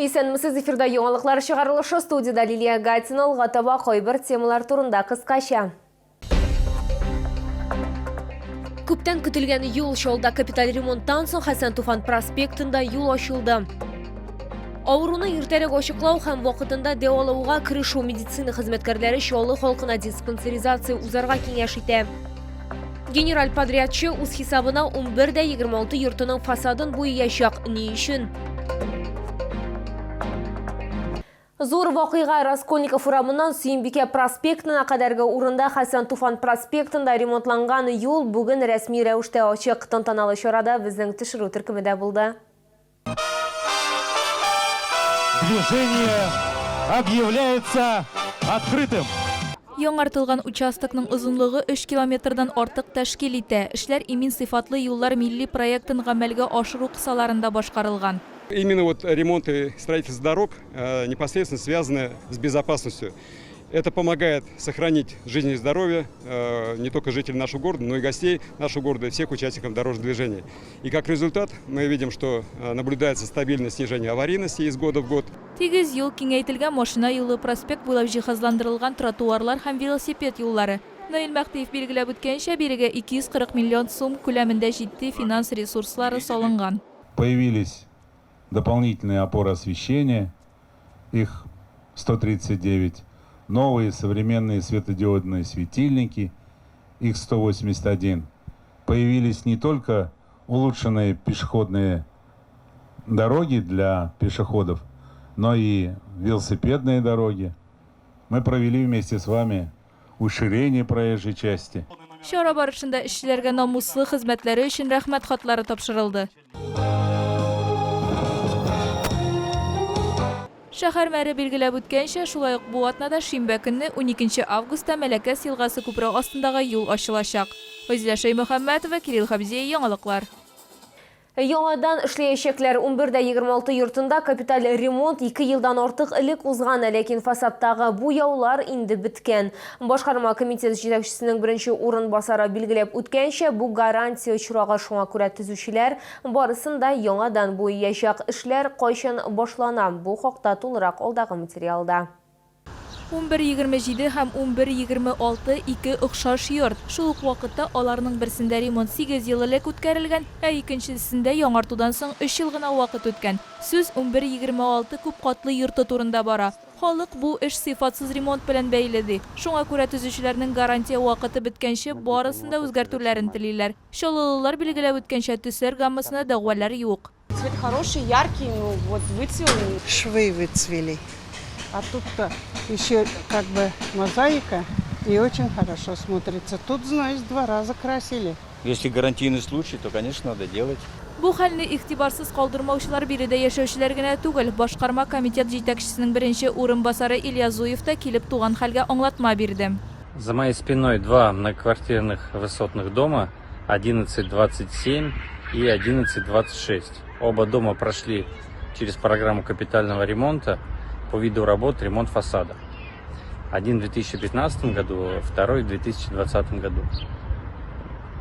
Исәнмесез, эфирда яңалыклар чыгарылышы, студияда Лилия Гатина, алга кайбер темалар турында кыскача. Күптән көтелгән юл шолда капиталь ремонттан соң Хәсән Туфан проспектында юл ачылды. Авыруны иртәрәк ачыклау һәм вакытында дәвалауга кирешү медицина хезмәткәрләре шолы халкына диспансеризация узарга киңәш итә. Генераль подрядчы үз хисабына 11-26 йортының фасадын буяячак. Ни өчен? Зур вакыйга Раскольников урамыннан Сөембикә проспектына кадәрге урында Хәсән Туфан проспектында ремонтланган юл бүген рәсми рәвештә ачык. Тантаналы чарада безнең төшерү төркемендә булды. Движение объявляется открытым. Яңартылган участокның озынлыгы 3 километрдан артык тәшкил итә. Эшләр имин сыйфатлы юллар милли проектын гамәлгә ашыру кысаларында башкарылган. Именно ремонт и строительство дорог непосредственно связаны с безопасностью. Это помогает сохранить жизнь и здоровье не только жителей нашего города, но и гостей нашего города и всех участников дорожного движения. И как результат мы видим, что наблюдается стабильное снижение аварийности из года в год. Тигез юл киңәйтелгән машина юлы, проспект буйлап җиһазландырылган тротуарлар һәм велосипед юллары. Наил Мәхтиев билгеләп үткәнчә, бирегә 240 миллион сум күләмендә җитди финанс ресурслары салынган. Появились дополнительные опоры освещения, их 139, новые современные светодиодные светильники, их 181. Появились не только улучшенные пешеходные дороги для пешеходов, но и велосипедные дороги. Мы провели вместе с вами уширение проезжей части. Чара барышында эшчеләргә намуслы хезмәтләре өчен рәхмәт хатлары тапшырылды. Шәһәр мэре билгеләп үткәнчә, шулай ук бу атнада шимбә көнне 12 августта Мәләкәс елгасы күпре астындагы юл ачылачак. Фазилә Шәймөхәммәтова, Кирилл Хабзей, яңалыклар. Яңадан эшләячәкләр 11-26 йортында капиталь ремонт 2 елдан артык элек узган, ләкин фасадтагы буяулар инде биткән. Башкарма комитет җитәкчесенең беренче урынбасары билгеләп үткәнчә, бу гарантия очрагы, шуңа күрә төзүчеләр барысында яңадан буяячак. Эшләр кайчан башлана? Бу хакта тулырак алдагы материалда. 11-27 һәм 11-26 ике охшаш йорт. Шул ук вакытта аларның берсендә ремонт 8 ел элек үткәрелгән, ә икенчесендә яңартудан соң 3 ел гына вакыт үткән. Сүз 11-26 күп катлы йорты турында бара. Халык бу эш сыйфатсыз ремонт белән бәйле ди. Шуңа күрә төзүчеләрнең гарантия вакыты биткәнче барысында үзгәртүләрен телиләр. Шалалылар билгеләп үткәнчә төсләр гаммасына дәгъвалар юк. Цвет хороший, яркий, ну вот выцвел. Швы выцвели. А тут-то еще как бы мозаика и очень хорошо смотрится. Тут, знаешь, 2 раза красили. Если гарантийный случай, то, конечно, надо делать. Бу хәлне игътибарсыз калдырмаучылар биредә яшәүчеләр генә түгел, башкарма комитет җитәкчесенең беренче урынбасары Илья Зуев та килеп туган хәлгә аңлатма бирде. За моей спиной 2 многоквартирных высотных дома, 1127 и 1126. Оба дома прошли через программу капитального ремонта по виду работ ремонт фасада. Один в 2015 году, второй в 2020 году.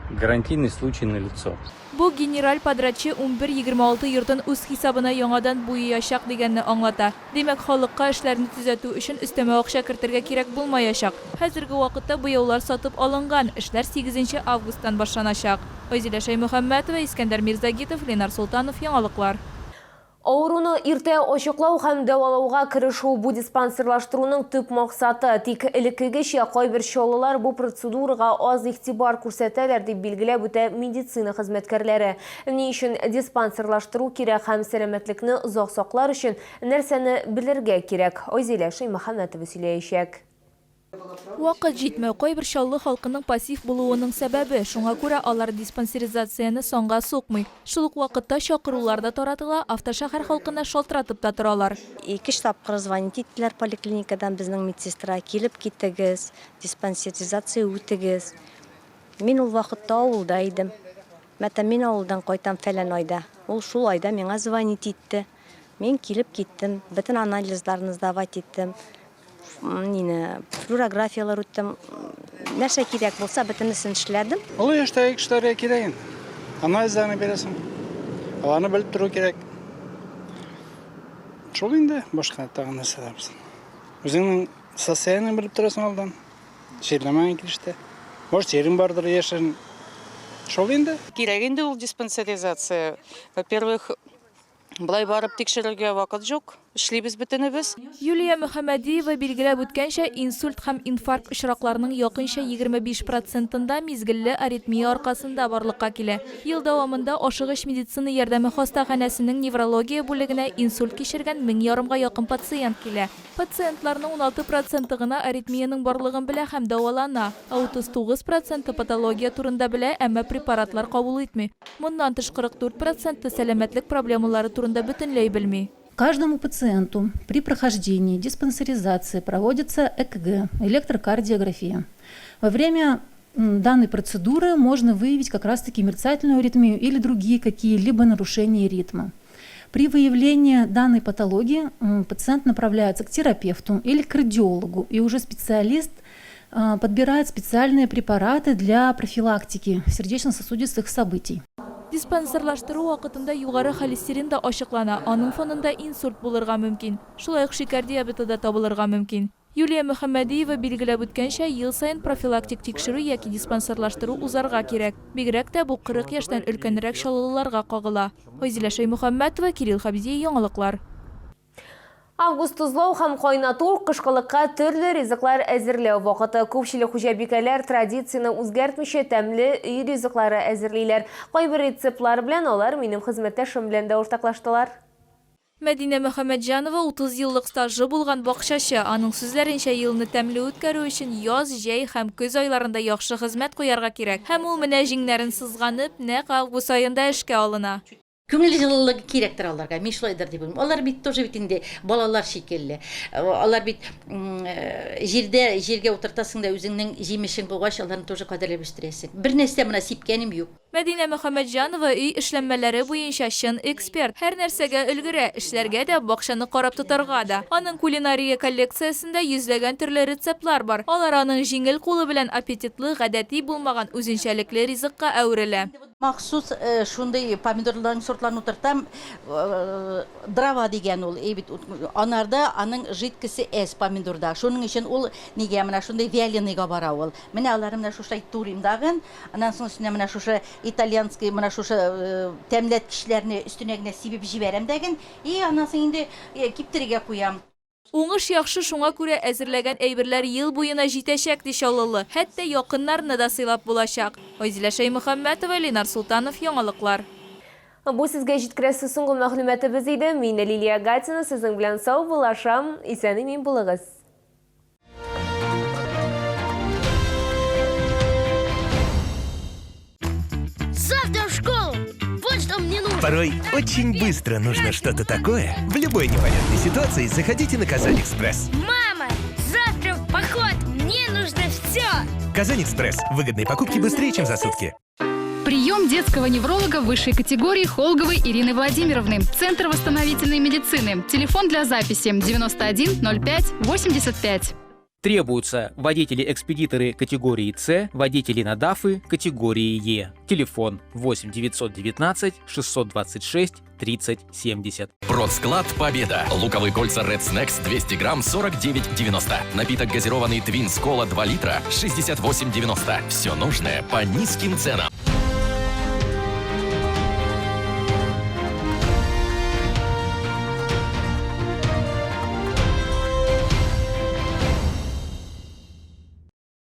Гарантийный случай налицо. Бу генераль подрядчы 11-26 йортын үз хисабына яңадан буяячак дигәнне аңлата. Димәк, халыкка эшләрне төзәтү өчен өстәмә акча кертергә кирәк булмаячак. Хәзерге вакытта буяулар сатып алынган. Эшләр 8 августтан башланачак. Фазилә Шәймөхәммәтова, Искәндәр Мирзагитов, Ленар Султанов, яңалыклар. Ауруны иртә ачыклау һәм дәвалауга кирешү бу диспансерлаштыруның төп максаты. Тик элеккегечә кайбер чаллылар бу процедурага аз игътибар күрсәтәләр дип билгеләп үтә медицина хезмәткәрләре. Ни өчен диспансерлаштыру кирәк һәм сәламәтлекне озак саклар өчен нәрсәне белергә кирәк? Фазилә Шәймөхәммәтова сөйләячәк. Вакыт җитмәү кайбер чаллы халкының пассив булуының сәбәбе, шуңа күрә алар диспансеризацияны соңга сукмый. Шул ук вакытта чакырулар да таратыла, автошәһәр халкына шалтыратып та торалар. 2 тапкыр звонить иттеләр поликлиникадан, безнең медсестра килеп китегез, диспансеризация үтегез. Мин ул вакытта авылда идем. Мин авылдан кайтам фәлән айда. Ул шул айда миңа звонить итте. Мин килеп киттем, бөтен анализларны сдавать иттем. Флюорографиялар үттем. Нәрсә кирәк булса, бөтенесен эшләдем. Ул эштә эшләргә кирәк. Анализларны бирәсең. Аларны белеп тору кирәк. Шул инде башка тагын нәрсәләрбез. Үзеңнең социальный белеп торасың алдан. Шерләмәң килеште. Может, жерең бардыр яшен. Шул инде. Кирәк инде ул диспансеризация. Во-первых, былай барып тикшерергә вакыт юк. Эшлибез бөтенебез. Юлия Мөхәммәдиева билгеләп үткәнчә, инсульт һәм инфаркт очракларының якынча 25%-ында мизгелле аритмия аркасында барлыкка килә. Ел дәвамында ашыгыч медицина ярдәме хастаханәсенең неврология бүлегенә инсульт кичергән 1000 якын пациент килә. Пациентларның 16% гына аритмияның барлыгын белә һәм дәвалана. 39% патология турында белә, әмма препаратлар кабул итми. Моннан тыш 44% сәламәтлек проблемалары турында бөтенләй белми. Каждому пациенту при прохождении диспансеризации проводится ЭКГ, электрокардиография. Во время данной процедуры можно выявить как раз-таки мерцательную аритмию или другие какие-либо нарушения ритма. При выявлении данной патологии пациент направляется к терапевту или к кардиологу, и уже специалист подбирает специальные препараты для профилактики сердечно-сосудистых событий. Диспансерлаштыру вакытында югары холестерин да ачыклана, аның фонында инсульт булырга мөмкин. Шулай ук шикәр диабеты да табылырга мөмкин. Юлия Мөхәммәдиева билгеләп үткәнчә, ел сайын профилактик тикшерү яки диспансерлаштыру узарга кирәк. Бигрәк тә бу 40 яшьтән өлкәнрәк чаллыларга кагыла. Файзилә Шәймөхәммәтова, Кирилл Хабиди, яңалыклар. Август тузлау һәм кайнату кышкылыкка төрле ризыклар әзерләү вакыты. Күпчелек хуҗабикәләр традицияны үзгәртмичә тәмле өй ризыклары әзерлиләр. Кайбер рецептлар белән алар минем хезмәттәшем белән дә уртаклаштылар. Мәдинә Мөхәммәтҗанова 30 еллык стажы булган бакчачы. Аның сүзләренчә, елны тәмле үткәрү өчен яз, җәй һәм көз айларында яхшы хезмәт куярга кирәк. Һәм ул менә җиңнәрен сызганып, нәкъ август айында эшкә алына. Күңел җылылыгы кирәктер аларга. Мин шулайдыр дип уйлыйм. Алар бит тоже бит инде балалар шикелле. Алар бит җиргә утыртасың да үзеңнең җимешең булгач, аларны тоже кадерләп үстерәсең. Бер нәрсә менә сипкәнем юк. Мәдинә Мөхәммәтҗанова өй эшләнмәләре буенча чын эксперт. Һәр нәрсәгә өлгерә, эшләргә дә, бакчаны карап тотарга да. Аның кулинария коллекциясендә йөзләгән төрле рецептлар бар. Алар аның җиңел кулы белән аппетитлы, гадәти булмаган үзенчәлекле ризыкка әверелә. Махсус шундый помидорларның сортларын утыртам, дрова дигән ул, бит анарда аның жидкесе эс помидорда. Шуның өчен ул нигә менә шундый вяленыйга бара ул. Менә алар менә шушы туримдагын, аннан соң өстенә менә шушы итальянский менә шушы тәмләткечләрне өстенә генә сибеп җибәрәм дәген, и аннан соң инде киптерергә куям. Уңыш яхшы, шуңа күрә әзерләгән әйберләр ел буена җитәчәк ди чаллылы. Хәтта якыннарны да сыйлап булачак. Файзилә Шәймөхәммәтова, Ленар Султанов, яңалыклар. Бу сезгә җиткерәсе соңгы мәгълүматыбыз иде. Мин Лилия Гатина, сезнең белән сау булашам. Исән-имин булыгыз. Завтра в школу! Вот что мне нужно! Порой очень быстро нужно что-то такое. В любой непонятной ситуации заходите на Казань-Экспресс. Мама, завтра в поход! Мне нужно все! Казань-Экспресс. Выгодные покупки быстрее, чем за сутки. Прием детского невролога высшей категории Холговой Ирины Владимировны. Центр восстановительной медицины. Телефон для записи 91 05 85. Требуются водители-экспедиторы категории С, водители на ДАФы категории Е. Телефон 8 919 626 30 70. Продсклад «Победа». Луковые кольца Red Snacks 200 грамм 49,90. Напиток газированный Twins Кола 2 литра 68,90. Все нужное по низким ценам.